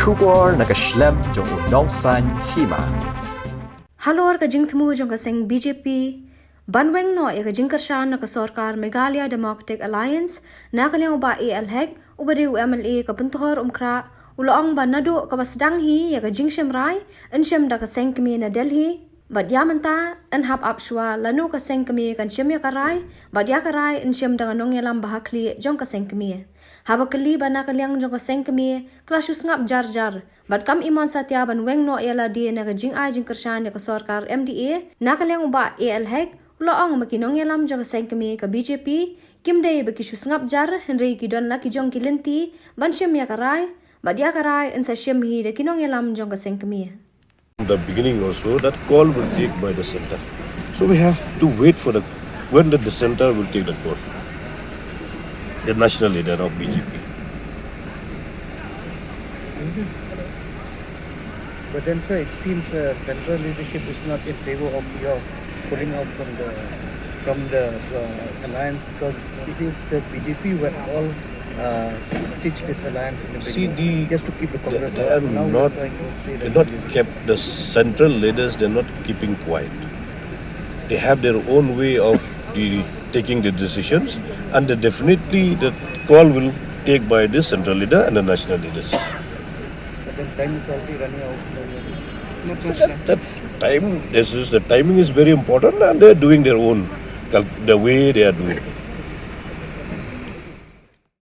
Shukor Nongïalam jong Nongsan Hima. Halor ka Jingtmu jong ka seng BJP. Ban Weng no ya ka Jingkyrshan na ka Sorkar Meghalaya Democratic Alliance na kaliang ba ALHEC ubari MLA ka Puntuhor Umkra uloong ba nado ka basdang hi ya ka Jingshimrai Shim da ka Sengkmie na Delhi. Badyamanta hap apshwa lano ka Sengkmie kan Shim ya karai badya karai Shim da Nongïalam bahakli jong ka Sengkmie. Habakali ba na kaliang jong ka Sengkmie klasus ngap jar bad kam iman satya ban Weng no yala di na ka Jingkyrshan ya ka Sorkar MDA na kaliang ba ALHEC uloong maki Nongïalam jong ka Sengkmie ka BJP kimday baki sus ngap jar henry kidon la ki jong kilinti ban Shim ya karai badya karai sa Shim hi da ki Nongïalam jong ka Sengkmie. The beginning also that call will take by the center, so we have to wait for when the center will take the call, the national leader of BJP. But then sir, it seems central leadership is not in favor of your pulling out from the alliance, because it is the BJP were all stitched this alliance in the beginning just to keep the Congress. They are not kept, the central leaders, they are not keeping quiet. They have their own way of taking the decisions, and definitely the call will take by the central leader and the national leaders. But then time is already running out. The timing is very important, and they are doing their own, the way they are doing.